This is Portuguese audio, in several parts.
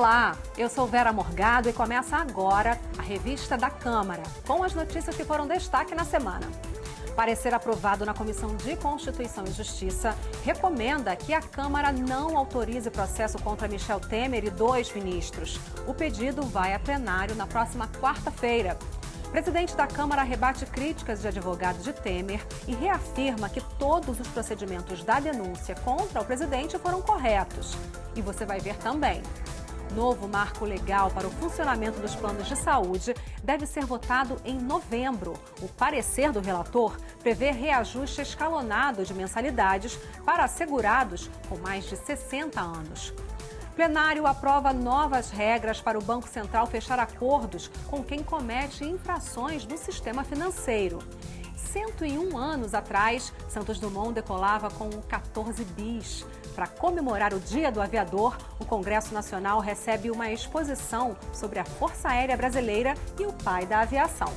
Olá, eu sou Vera Morgado e começa agora a Revista da Câmara, com as notícias que foram destaque na semana. Parecer aprovado na Comissão de Constituição e Justiça recomenda que a Câmara não autorize processo contra Michel Temer e 2 ministros. O pedido vai a plenário na próxima quarta-feira. O presidente da Câmara rebate críticas de advogados de Temer e reafirma que todos os procedimentos da denúncia contra o presidente foram corretos. E você vai ver também. Novo marco legal para o funcionamento dos planos de saúde deve ser votado em novembro. O parecer do relator prevê reajuste escalonado de mensalidades para assegurados com mais de 60 anos. Plenário aprova novas regras para o Banco Central fechar acordos com quem comete infrações do sistema financeiro. 101 anos atrás, Santos Dumont decolava com 14 bis. Para comemorar o Dia do Aviador, o Congresso Nacional recebe uma exposição sobre a Força Aérea Brasileira e o pai da aviação.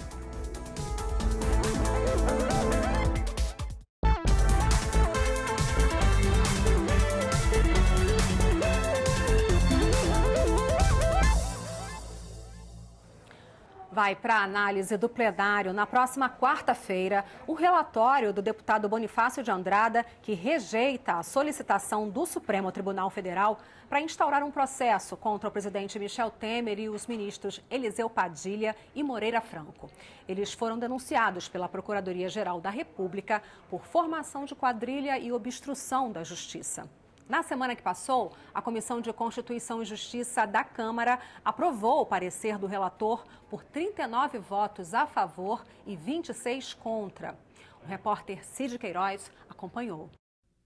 Vai para a análise do plenário na próxima quarta-feira o relatório do deputado Bonifácio de Andrada, que rejeita a solicitação do Supremo Tribunal Federal para instaurar um processo contra o presidente Michel Temer e os ministros Eliseu Padilha e Moreira Franco. Eles foram denunciados pela Procuradoria-Geral da República por formação de quadrilha e obstrução da Justiça. Na semana que passou, a Comissão de Constituição e Justiça da Câmara aprovou o parecer do relator por 39 votos a favor e 26 contra. O repórter Cid Queiroz acompanhou.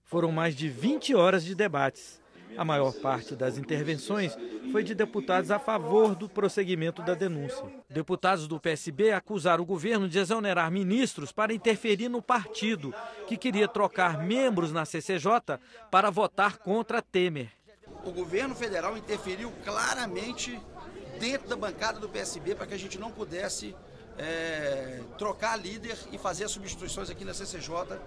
Foram mais de 20 horas de debates. A maior parte das intervenções foi de deputados a favor do prosseguimento da denúncia. Deputados do PSB acusaram o governo de exonerar ministros para interferir no partido, que queria trocar membros na CCJ para votar contra Temer. O governo federal interferiu claramente dentro da bancada do PSB para que a gente não pudesse trocar líder e fazer as substituições aqui na CCJ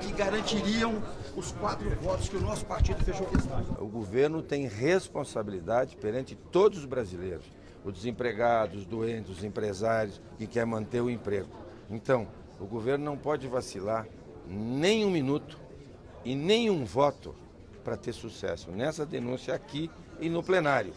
que garantiriam os 4 votos que o nosso partido fechou questão. O governo tem responsabilidade perante todos os brasileiros, os desempregados, os doentes, os empresários que querem manter o emprego. Então, o governo não pode vacilar nem um minuto e nem um voto para ter sucesso nessa denúncia aqui e no plenário.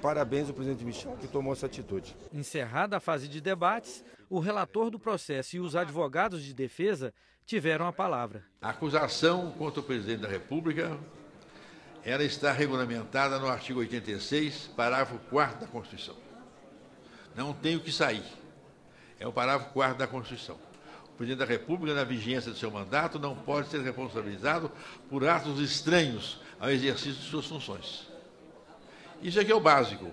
Parabéns ao presidente Michel que tomou essa atitude. Encerrada a fase de debates, o relator do processo e os advogados de defesa tiveram a palavra. A acusação contra o presidente da República, ela está regulamentada no artigo 86, parágrafo 4º da Constituição. Não tem o que sair. É o parágrafo 4º da Constituição. O presidente da República, na vigência do seu mandato, não pode ser responsabilizado por atos estranhos ao exercício de suas funções. Isso aqui é o básico.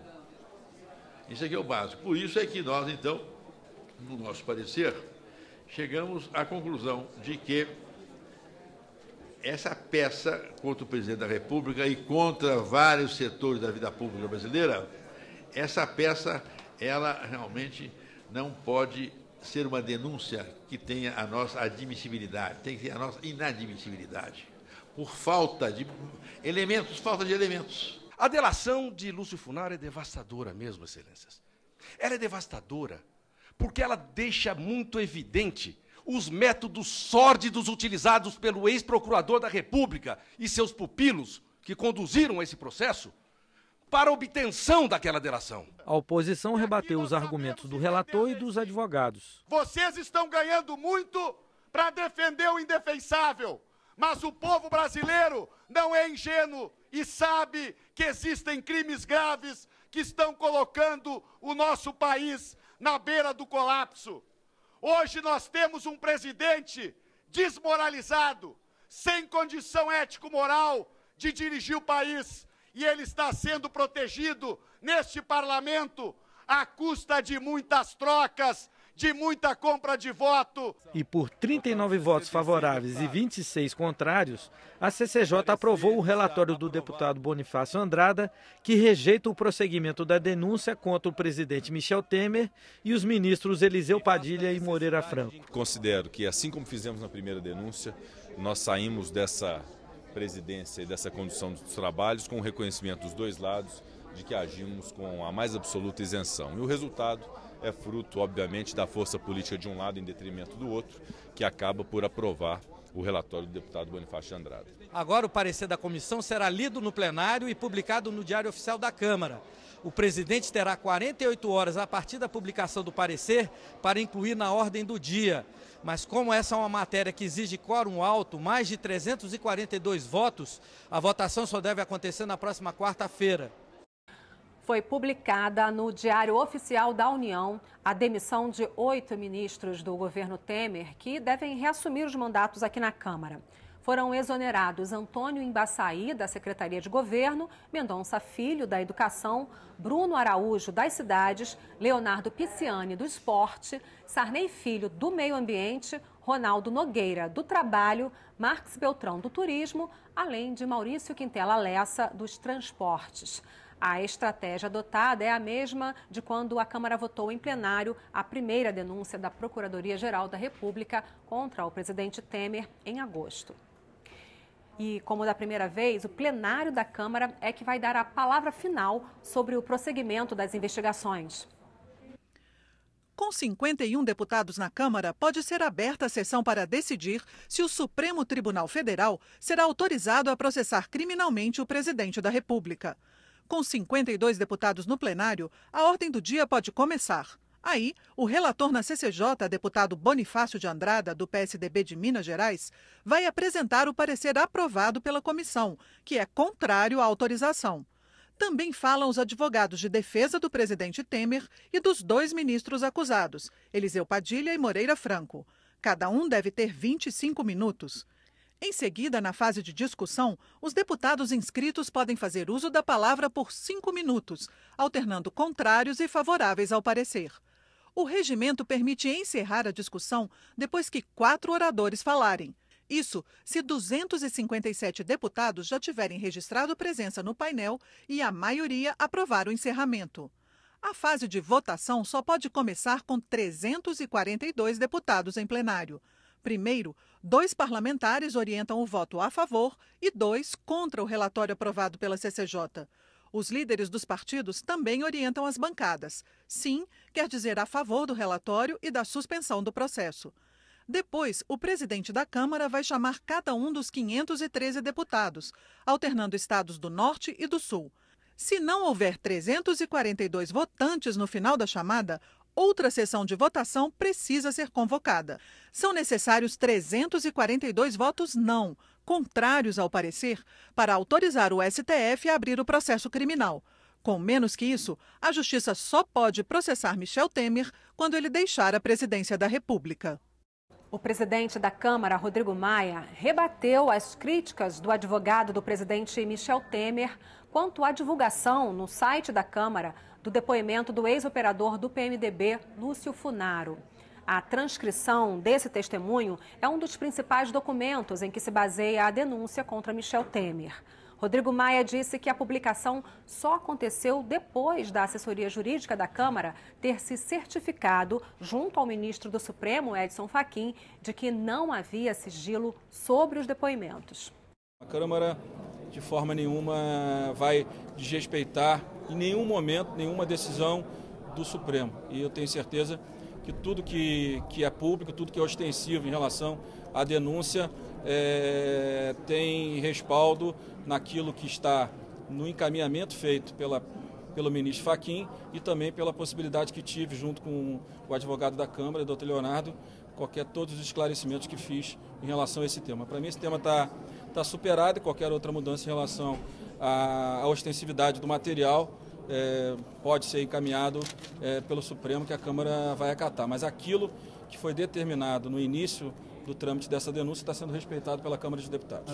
Isso aqui é o básico. Por isso é que nós, então, no nosso parecer, chegamos à conclusão de que essa peça contra o presidente da República e contra vários setores da vida pública brasileira, essa peça, ela realmente não pode ser uma denúncia que tenha a nossa admissibilidade, tem que ter a nossa inadmissibilidade, por falta de elementos. A delação de Lúcio Funaro é devastadora mesmo, excelências. Ela é devastadora porque ela deixa muito evidente os métodos sórdidos utilizados pelo ex-procurador da República e seus pupilos que conduziram esse processo para a obtenção daquela delação. A oposição rebateu os argumentos do relator e dos advogados. Vocês estão ganhando muito para defender o indefensável, mas o povo brasileiro não é ingênuo e sabe que existem crimes graves que estão colocando o nosso país na beira do colapso. Hoje nós temos um presidente desmoralizado, sem condição ético-moral de dirigir o país, e ele está sendo protegido neste parlamento à custa de muitas trocas, de muita compra de voto. E por 39 votos favoráveis e 26 contrários, a CCJ aprovou o relatório do deputado Bonifácio Andrada, que rejeita o prosseguimento da denúncia contra o presidente Michel Temer e os ministros Eliseu Padilha e Moreira Franco. Considero que, assim como fizemos na primeira denúncia, nós saímos dessa presidência e dessa condução dos trabalhos com o reconhecimento dos dois lados, de que agimos com a mais absoluta isenção. E o resultado é fruto, obviamente, da força política de um lado em detrimento do outro, que acaba por aprovar o relatório do deputado Bonifácio Andrada. Agora o parecer da comissão será lido no plenário e publicado no Diário Oficial da Câmara. O presidente terá 48 horas a partir da publicação do parecer para incluir na ordem do dia. Mas como essa é uma matéria que exige quórum alto, mais de 342 votos, a votação só deve acontecer na próxima quarta-feira. Foi publicada no Diário Oficial da União a demissão de 8 ministros do governo Temer que devem reassumir os mandatos aqui na Câmara. Foram exonerados Antônio Embaçaí, da Secretaria de Governo, Mendonça Filho, da Educação, Bruno Araújo, das Cidades, Leonardo Pisciani, do Esporte, Sarney Filho, do Meio Ambiente, Ronaldo Nogueira, do Trabalho, Marques Beltrão, do Turismo, além de Maurício Quintela Lessa, dos Transportes. A estratégia adotada é a mesma de quando a Câmara votou em plenário a primeira denúncia da Procuradoria-Geral da República contra o presidente Temer em agosto. E, como da primeira vez, o plenário da Câmara é que vai dar a palavra final sobre o prosseguimento das investigações. Com 51 deputados na Câmara, pode ser aberta a sessão para decidir se o Supremo Tribunal Federal será autorizado a processar criminalmente o presidente da República. Com 52 deputados no plenário, a ordem do dia pode começar. Aí, o relator na CCJ, deputado Bonifácio de Andrada, do PSDB de Minas Gerais, vai apresentar o parecer aprovado pela comissão, que é contrário à autorização. Também falam os advogados de defesa do presidente Temer e dos 2 ministros acusados, Eliseu Padilha e Moreira Franco. Cada um deve ter 25 minutos. Em seguida, na fase de discussão, os deputados inscritos podem fazer uso da palavra por 5 minutos, alternando contrários e favoráveis ao parecer. O regimento permite encerrar a discussão depois que 4 oradores falarem. Isso se 257 deputados já tiverem registrado presença no painel e a maioria aprovar o encerramento. A fase de votação só pode começar com 342 deputados em plenário. Primeiro, 2 parlamentares orientam o voto a favor e 2 contra o relatório aprovado pela CCJ. Os líderes dos partidos também orientam as bancadas. Sim, quer dizer a favor do relatório e da suspensão do processo. Depois, o presidente da Câmara vai chamar cada um dos 513 deputados, alternando estados do Norte e do Sul. Se não houver 342 votantes no final da chamada, outra sessão de votação precisa ser convocada. São necessários 342 votos não, contrários ao parecer, para autorizar o STF a abrir o processo criminal. Com menos que isso, a Justiça só pode processar Michel Temer quando ele deixar a presidência da República. O presidente da Câmara, Rodrigo Maia, rebateu as críticas do advogado do presidente Michel Temer quanto à divulgação no site da Câmara do depoimento do ex-operador do PMDB, Lúcio Funaro. A transcrição desse testemunho é um dos principais documentos em que se baseia a denúncia contra Michel Temer. Rodrigo Maia disse que a publicação só aconteceu depois da assessoria jurídica da Câmara ter se certificado, junto ao ministro do Supremo, Edson Fachin, de que não havia sigilo sobre os depoimentos. A Câmara, de forma nenhuma, vai desrespeitar em nenhum momento nenhuma decisão do Supremo. E eu tenho certeza que tudo que é público, tudo que é ostensivo em relação à denúncia, tem respaldo naquilo que está no encaminhamento feito pelo ministro Fachin e também pela possibilidade que tive junto com o advogado da Câmara, doutor Leonardo, todos os esclarecimentos que fiz em relação a esse tema. Para mim esse tema está superado e qualquer outra mudança em relação à ostensividade do material pode ser encaminhado pelo Supremo, que a Câmara vai acatar. Mas aquilo que foi determinado no início do trâmite dessa denúncia está sendo respeitado pela Câmara de Deputados.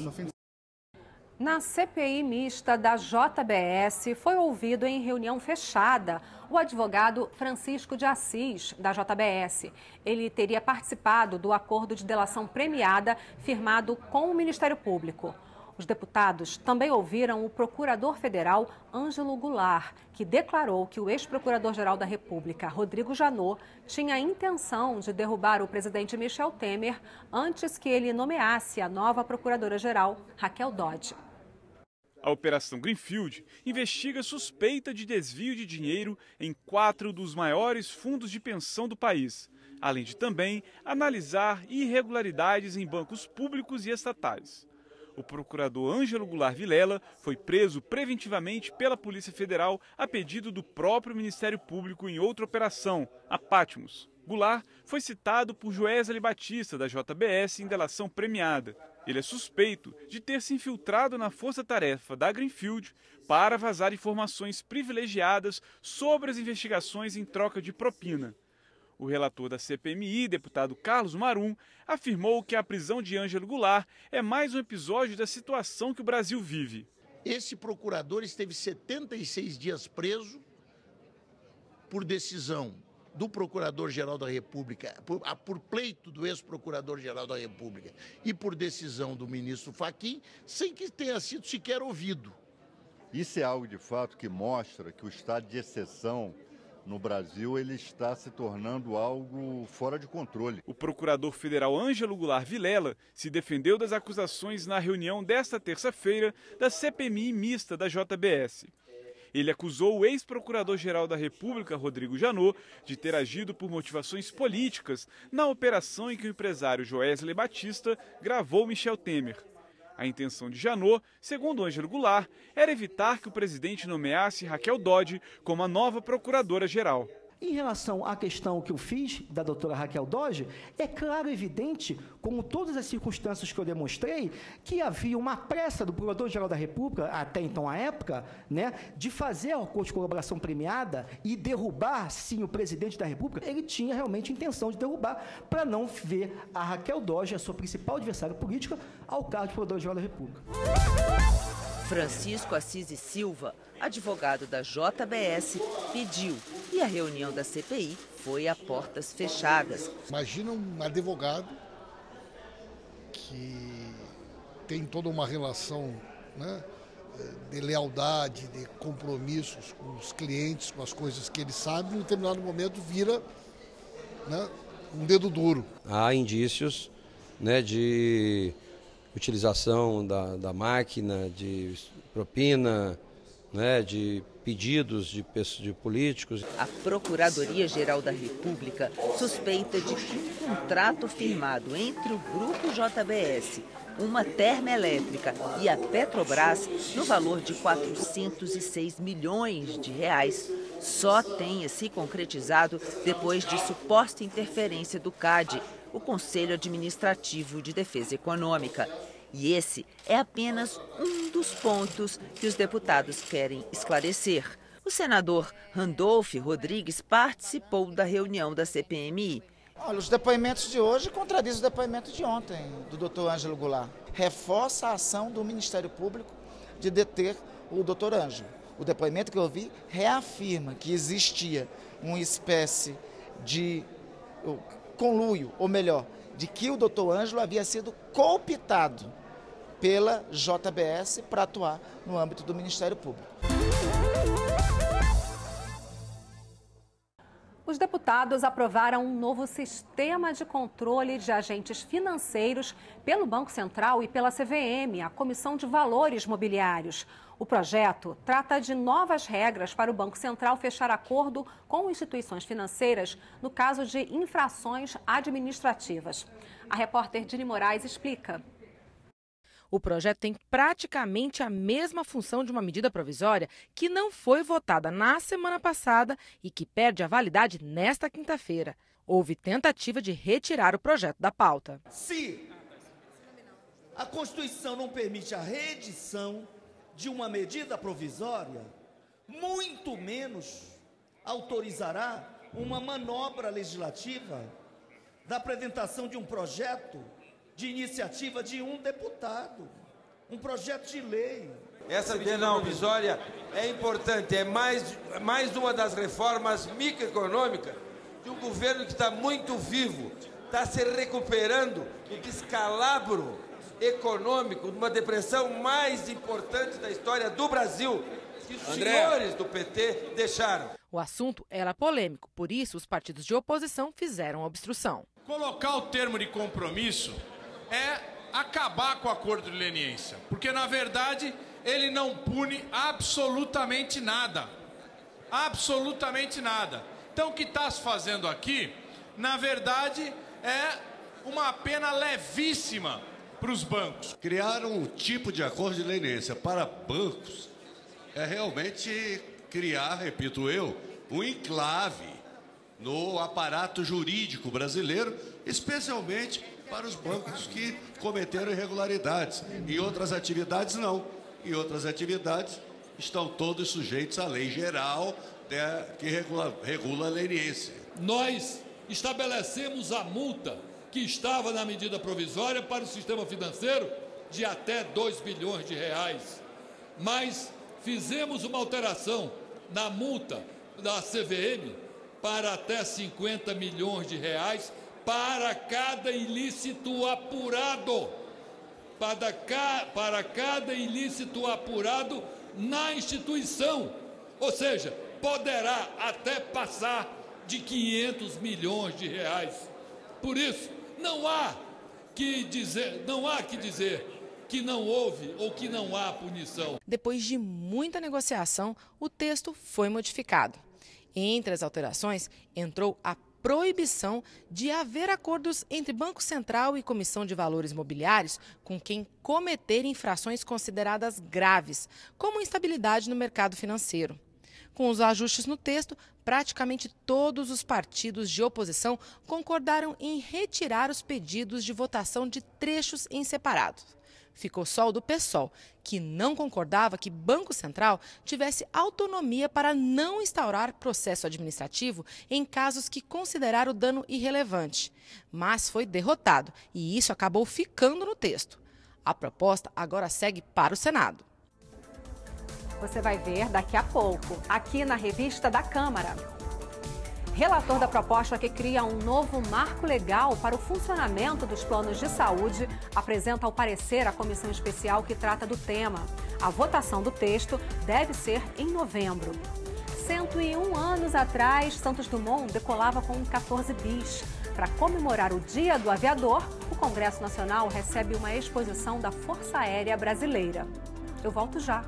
Na CPI mista da JBS, foi ouvido em reunião fechada o advogado Francisco de Assis, da JBS. Ele teria participado do acordo de delação premiada firmado com o Ministério Público. Os deputados também ouviram o procurador federal Ângelo Goulart, que declarou que o ex-procurador-geral da República, Rodrigo Janot, tinha a intenção de derrubar o presidente Michel Temer antes que ele nomeasse a nova procuradora-geral, Raquel Dodge. A Operação Greenfield investiga suspeita de desvio de dinheiro em 4 dos maiores fundos de pensão do país, além de também analisar irregularidades em bancos públicos e estatais. O procurador Ângelo Goulart Vilela foi preso preventivamente pela Polícia Federal a pedido do próprio Ministério Público em outra operação, a Patmos. Goulart foi citado por Joesley Batista, da JBS, em delação premiada. Ele é suspeito de ter se infiltrado na força-tarefa da Greenfield para vazar informações privilegiadas sobre as investigações em troca de propina. O relator da CPMI, deputado Carlos Marum, afirmou que a prisão de Ângelo Goulart é mais um episódio da situação que o Brasil vive. Esse procurador esteve 76 dias preso por decisão do Procurador-Geral da República, por pleito do ex-Procurador-Geral da República e por decisão do ministro Fachin, sem que tenha sido sequer ouvido. Isso é algo, de fato, que mostra que o estado de exceção no Brasil ele está se tornando algo fora de controle. O procurador federal Ângelo Goulart Vilela se defendeu das acusações na reunião desta terça-feira da CPMI mista da JBS. Ele acusou o ex-procurador-geral da República, Rodrigo Janot, de ter agido por motivações políticas na operação em que o empresário Joesley Batista gravou Michel Temer. A intenção de Janot, segundo Ângelo Goulart, era evitar que o presidente nomeasse Raquel Dodge como a nova procuradora-geral. Em relação à questão que eu fiz da doutora Raquel Dodge, é claro e evidente, como todas as circunstâncias que eu demonstrei, que havia uma pressa do Procurador-Geral da República, até então à época, de fazer a acordo de colaboração premiada e derrubar, sim, o presidente da República. Ele tinha realmente intenção de derrubar, para não ver a Raquel Dodge, a sua principal adversária política, ao cargo de Procurador-Geral da República. Francisco Assis e Silva, advogado da JBS, pediu e a reunião da CPI foi a portas fechadas. Imagina um advogado que tem toda uma relação de lealdade, de compromissos com os clientes, com as coisas que ele sabe, em um determinado momento vira um dedo duro. Há indícios de utilização da máquina, de propina, de pedidos de políticos. A Procuradoria-Geral da República suspeita de que um contrato firmado entre o Grupo JBS, uma termoelétrica e a Petrobras, no valor de 406 milhões de reais, só tenha se concretizado depois de suposta interferência do CAD, o Conselho Administrativo de Defesa Econômica. E esse é apenas um dos pontos que os deputados querem esclarecer. O senador Randolph Rodrigues participou da reunião da CPMI. Olha, os depoimentos de hoje contradizem o depoimento de ontem do doutor Ângelo Goulart. Reforça a ação do Ministério Público de deter o doutor Ângelo. O depoimento que eu vi reafirma que existia uma espécie de conluio, ou melhor, de que o doutor Ângelo havia sido cooptado pela JBS para atuar no âmbito do Ministério Público. Os deputados aprovaram um novo sistema de controle de agentes financeiros pelo Banco Central e pela CVM, a Comissão de Valores Mobiliários. O projeto trata de novas regras para o Banco Central fechar acordo com instituições financeiras no caso de infrações administrativas. A repórter Dini Moraes explica. O projeto tem praticamente a mesma função de uma medida provisória que não foi votada na semana passada e que perde a validade nesta quinta-feira. Houve tentativa de retirar o projeto da pauta. Se a Constituição não permite a reedição de uma medida provisória, muito menos autorizará uma manobra legislativa da apresentação de um projeto de iniciativa de um deputado, um projeto de lei. Essa medida provisória é importante, é mais uma das reformas microeconômicas de um governo que está muito vivo, está se recuperando do descalabro econômico, de uma depressão mais importante da história do Brasil, que os senhores do PT deixaram. O assunto era polêmico, por isso os partidos de oposição fizeram obstrução. Colocar o termo de compromisso é acabar com o acordo de leniência, porque, na verdade, ele não pune absolutamente nada. Absolutamente nada. Então, o que está se fazendo aqui, na verdade, é uma pena levíssima para os bancos. Criar um tipo de acordo de leniência para bancos é realmente criar, repito eu, um enclave no aparato jurídico brasileiro, especialmente para os bancos que cometeram irregularidades. Em outras atividades, não. Em outras atividades, estão todos sujeitos à lei geral que regula a leniência. Nós estabelecemos a multa que estava na medida provisória para o sistema financeiro de até 2 bilhões de reais. Mas fizemos uma alteração na multa da CVM para até 50 milhões de reais para cada ilícito apurado. Para cada ilícito apurado na instituição. Ou seja, poderá até passar de 500 milhões de reais. Por isso, não há que dizer que não houve ou que não há punição. Depois de muita negociação, o texto foi modificado. Entre as alterações, entrou a proibição de haver acordos entre Banco Central e Comissão de Valores Mobiliários com quem cometer infrações consideradas graves, como instabilidade no mercado financeiro. Com os ajustes no texto, praticamente todos os partidos de oposição concordaram em retirar os pedidos de votação de trechos em separado. Ficou só o do PSOL, que não concordava que Banco Central tivesse autonomia para não instaurar processo administrativo em casos que considerar o dano irrelevante. Mas foi derrotado e isso acabou ficando no texto. A proposta agora segue para o Senado. Você vai ver daqui a pouco, aqui na revista da Câmara. Relator da proposta que cria um novo marco legal para o funcionamento dos planos de saúde apresenta ao parecer a comissão especial que trata do tema. A votação do texto deve ser em novembro. 101 anos atrás, Santos Dumont decolava com 14 bis. Para comemorar o Dia do Aviador, o Congresso Nacional recebe uma exposição da Força Aérea Brasileira. Eu volto já.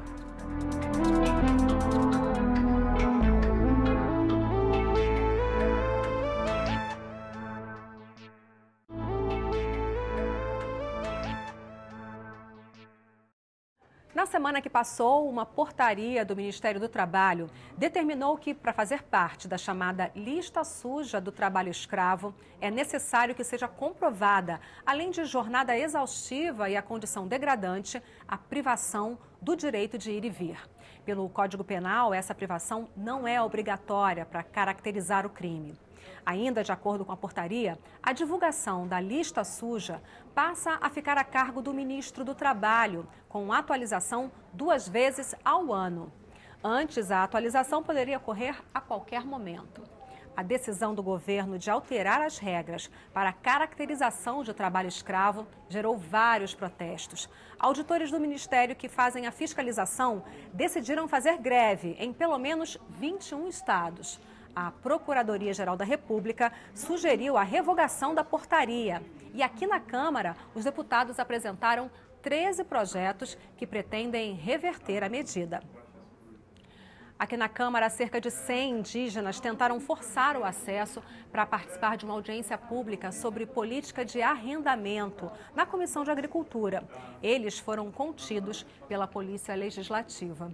Na semana que passou, uma portaria do Ministério do Trabalho determinou que, para fazer parte da chamada lista suja do trabalho escravo, é necessário que seja comprovada, além de jornada exaustiva e a condição degradante, a privação do direito de ir e vir. Pelo Código Penal, essa privação não é obrigatória para caracterizar o crime. Ainda de acordo com a portaria, a divulgação da lista suja passa a ficar a cargo do ministro do Trabalho, com atualização 2 vezes ao ano. Antes, a atualização poderia ocorrer a qualquer momento. A decisão do governo de alterar as regras para a caracterização de trabalho escravo gerou vários protestos. Auditores do Ministério que fazem a fiscalização decidiram fazer greve em pelo menos 21 estados. A Procuradoria-Geral da República sugeriu a revogação da portaria. E aqui na Câmara, os deputados apresentaram 13 projetos que pretendem reverter a medida. Aqui na Câmara, cerca de 100 indígenas tentaram forçar o acesso para participar de uma audiência pública sobre política de arrendamento na Comissão de Agricultura. Eles foram contidos pela Polícia Legislativa.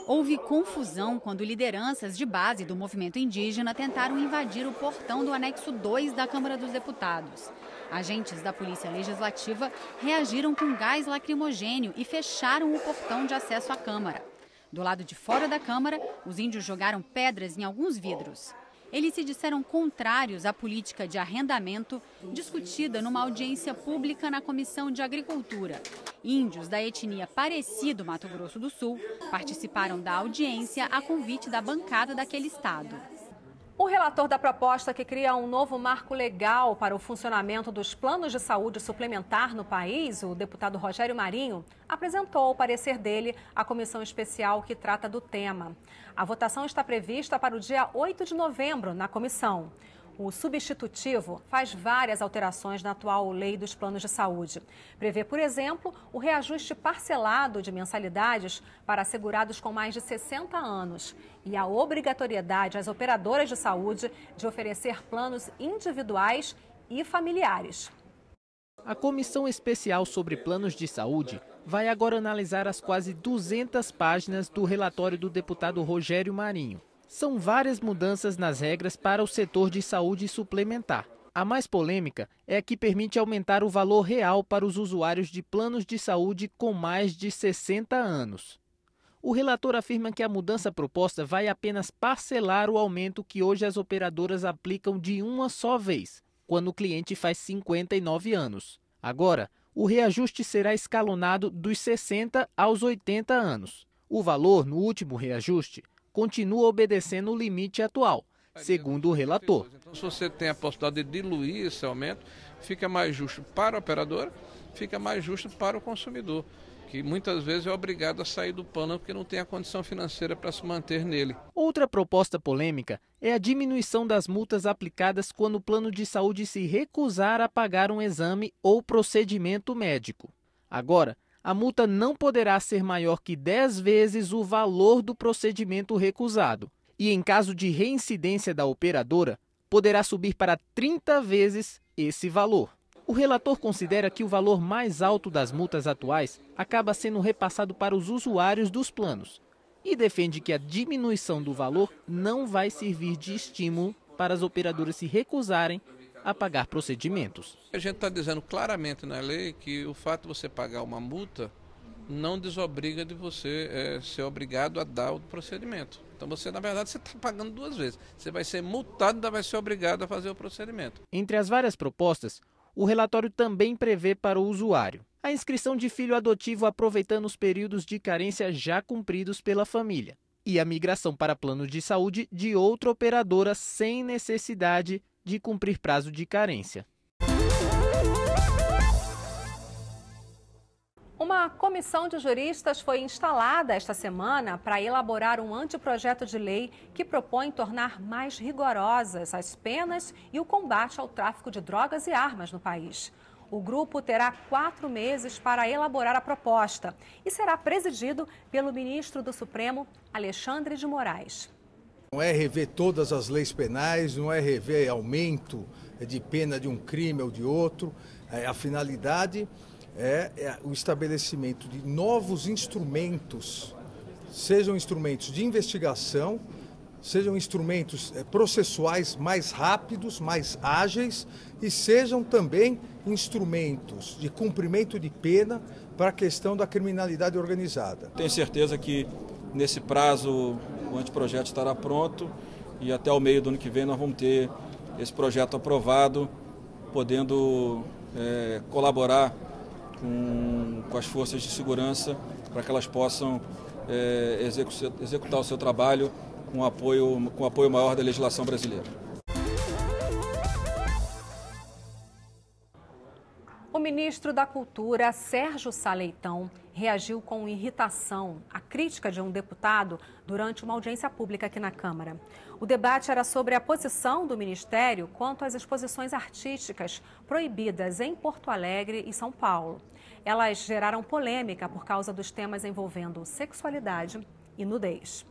Houve confusão quando lideranças de base do movimento indígena tentaram invadir o portão do anexo 2 da Câmara dos Deputados. Agentes da Polícia Legislativa reagiram com gás lacrimogênio e fecharam o portão de acesso à Câmara. Do lado de fora da Câmara, os índios jogaram pedras em alguns vidros. Eles se disseram contrários à política de arrendamento discutida numa audiência pública na Comissão de Agricultura. Índios da etnia Pareci do Mato Grosso do Sul participaram da audiência a convite da bancada daquele estado. O relator da proposta que cria um novo marco legal para o funcionamento dos planos de saúde suplementar no país, o deputado Rogério Marinho, apresentou o parecer dele à comissão especial que trata do tema. A votação está prevista para o dia 8 de novembro na comissão. O substitutivo faz várias alterações na atual lei dos planos de saúde. Prevê, por exemplo, o reajuste parcelado de mensalidades para segurados com mais de 60 anos e a obrigatoriedade às operadoras de saúde de oferecer planos individuais e familiares. A Comissão Especial sobre Planos de Saúde vai agora analisar as quase 200 páginas do relatório do deputado Rogério Marinho. São várias mudanças nas regras para o setor de saúde suplementar. A mais polêmica é a que permite aumentar o valor real para os usuários de planos de saúde com mais de 60 anos. O relator afirma que a mudança proposta vai apenas parcelar o aumento que hoje as operadoras aplicam de uma só vez, quando o cliente faz 59 anos. Agora, o reajuste será escalonado dos 60 aos 80 anos. O valor, no último reajuste, continua obedecendo o limite atual, segundo o relator. Então, se você tem a possibilidade de diluir esse aumento, fica mais justo para a operadora, fica mais justo para o consumidor, que muitas vezes é obrigado a sair do plano porque não tem a condição financeira para se manter nele. Outra proposta polêmica é a diminuição das multas aplicadas quando o plano de saúde se recusar a pagar um exame ou procedimento médico. Agora, a multa não poderá ser maior que 10 vezes o valor do procedimento recusado. E em caso de reincidência da operadora, poderá subir para 30 vezes esse valor. O relator considera que o valor mais alto das multas atuais acaba sendo repassado para os usuários dos planos e defende que a diminuição do valor não vai servir de estímulo para as operadoras se recusarem a pagar procedimentos. A gente está dizendo claramente na lei que o fato de você pagar uma multa não desobriga de você ser obrigado a dar o procedimento. Então você, na verdade, você está pagando duas vezes. Você vai ser multado e ainda vai ser obrigado a fazer o procedimento. Entre as várias propostas, o relatório também prevê para o usuário a inscrição de filho adotivo aproveitando os períodos de carência já cumpridos pela família e a migração para plano de saúde de outra operadora sem necessidade de cumprir prazo de carência. Uma comissão de juristas foi instalada esta semana para elaborar um anteprojeto de lei que propõe tornar mais rigorosas as penas e o combate ao tráfico de drogas e armas no país. O grupo terá 4 meses para elaborar a proposta e será presidido pelo ministro do Supremo, Alexandre de Moraes. Não é rever todas as leis penais, não é rever aumento de pena de um crime ou de outro. A finalidade é o estabelecimento de novos instrumentos, sejam instrumentos de investigação, sejam instrumentos processuais mais rápidos, mais ágeis e sejam também instrumentos de cumprimento de pena para a questão da criminalidade organizada. Tenho certeza que nesse prazo o anteprojeto estará pronto e até o meio do ano que vem nós vamos ter esse projeto aprovado, podendo colaborar com as forças de segurança para que elas possam executar o seu trabalho com apoio maior da legislação brasileira. O ministro da Cultura, Sérgio Sá Leitão, reagiu com irritação à crítica de um deputado durante uma audiência pública aqui na Câmara. O debate era sobre a posição do Ministério quanto às exposições artísticas proibidas em Porto Alegre e São Paulo. Elas geraram polêmica por causa dos temas envolvendo sexualidade e nudez.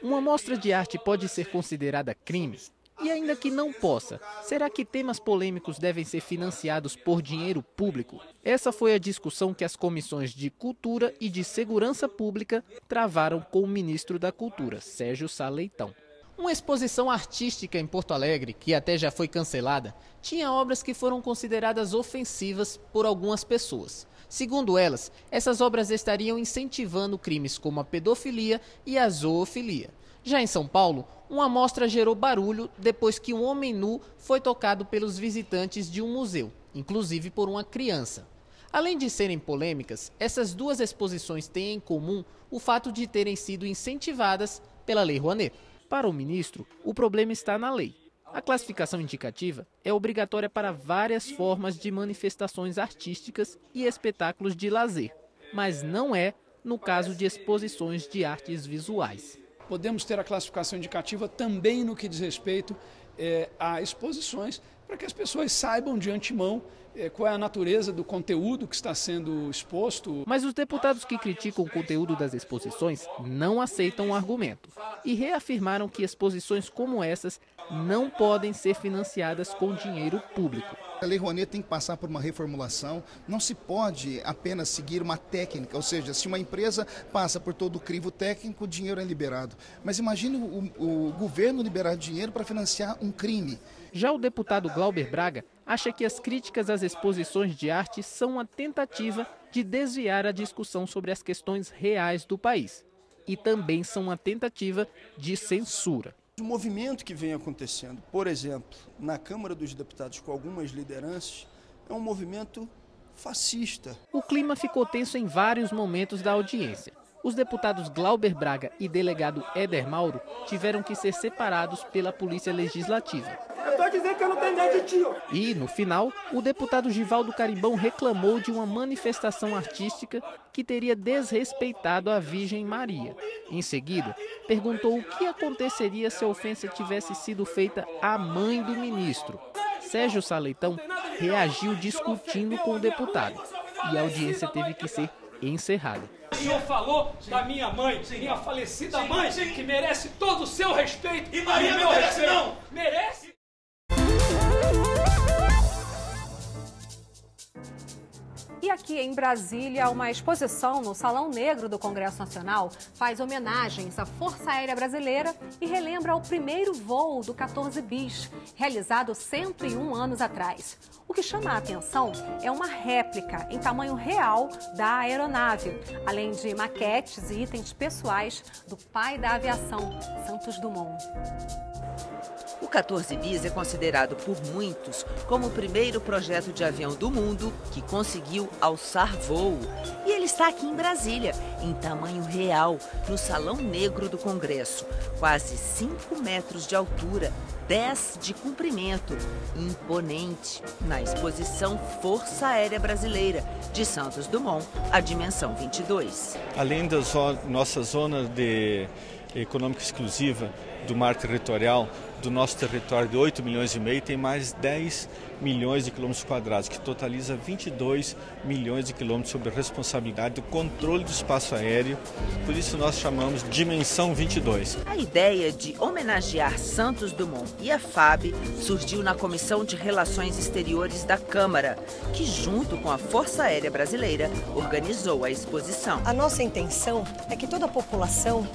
Uma mostra de arte pode ser considerada crime? E ainda que não possa, será que temas polêmicos devem ser financiados por dinheiro público? Essa foi a discussão que as comissões de Cultura e de Segurança Pública travaram com o ministro da Cultura, Sérgio Sá Leitão. Uma exposição artística em Porto Alegre, que até já foi cancelada, tinha obras que foram consideradas ofensivas por algumas pessoas. Segundo elas, essas obras estariam incentivando crimes como a pedofilia e a zoofilia. Já em São Paulo, uma mostra gerou barulho depois que um homem nu foi tocado pelos visitantes de um museu, inclusive por uma criança. Além de serem polêmicas, essas duas exposições têm em comum o fato de terem sido incentivadas pela Lei Rouanet. Para o ministro, o problema está na lei. A classificação indicativa é obrigatória para várias formas de manifestações artísticas e espetáculos de lazer, mas não é no caso de exposições de artes visuais. Podemos ter a classificação indicativa também no que diz respeito a exposições para que as pessoas saibam de antemão qual é a natureza do conteúdo que está sendo exposto. Mas os deputados que criticam o conteúdo das exposições não aceitam o argumento e reafirmaram que exposições como essas não podem ser financiadas com dinheiro público. A Lei Rouanet tem que passar por uma reformulação, não se pode apenas seguir uma técnica, ou seja, se uma empresa passa por todo o crivo técnico, o dinheiro é liberado. Mas imagine o governo liberar dinheiro para financiar um crime. Já o deputado Glauber Braga acha que as críticas às exposições de arte são uma tentativa de desviar a discussão sobre as questões reais do país e também são uma tentativa de censura. O movimento que vem acontecendo, por exemplo, na Câmara dos Deputados com algumas lideranças, é um movimento fascista. O clima ficou tenso em vários momentos da audiência. Os deputados Glauber Braga e delegado Éder Mauro tiveram que ser separados pela Polícia Legislativa. Eu estou dizendo que eu não tenho medo de ti. E, no final, o deputado Givaldo Carimbão reclamou de uma manifestação artística que teria desrespeitado a Virgem Maria. Em seguida, perguntou o que aconteceria se a ofensa tivesse sido feita à mãe do ministro. Sérgio Saleitão reagiu discutindo com o deputado e a audiência teve que ser encerrada. O senhor falou da minha mãe, minha falecida mãe, que merece todo o seu respeito. E Maria não merece, não! Merece! E aqui em Brasília, uma exposição no Salão Negro do Congresso Nacional faz homenagens à Força Aérea Brasileira e relembra o primeiro voo do 14 bis, realizado 101 anos atrás. O que chama a atenção é uma réplica em tamanho real da aeronave, além de maquetes e itens pessoais do pai da aviação, Santos Dumont. O 14 bis é considerado por muitos como o primeiro projeto de avião do mundo que conseguiu alçar voo. E ele está aqui em Brasília, em tamanho real, no Salão Negro do Congresso. Quase 5 metros de altura, 10 de comprimento. Imponente. Na exposição Força Aérea Brasileira, de Santos Dumont, a dimensão 22. Além da nossa zona econômica exclusiva do mar territorial, do nosso território de 8 milhões e meio, tem mais 10 milhões de quilômetros quadrados, que totaliza 22 milhões de quilômetros sob a responsabilidade do controle do espaço aéreo, por isso nós chamamos Dimensão 22. A ideia de homenagear Santos Dumont e a FAB surgiu na Comissão de Relações Exteriores da Câmara, que junto com a Força Aérea Brasileira organizou a exposição. A nossa intenção é que toda a população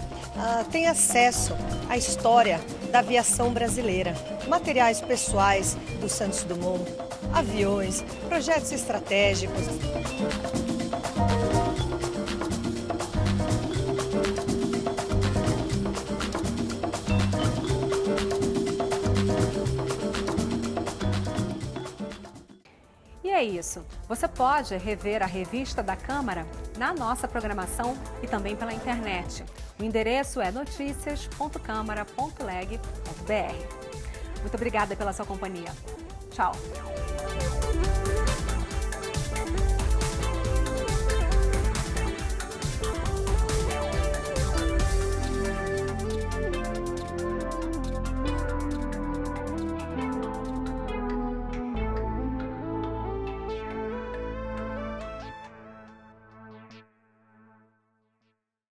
tenha acesso à história da aviação brasileira, materiais pessoais do Santos Dumont, aviões, projetos estratégicos. E é isso. Você pode rever a revista da Câmara na nossa programação e também pela internet. O endereço é noticias.câmara.leg.br. Muito obrigada pela sua companhia. Tchau.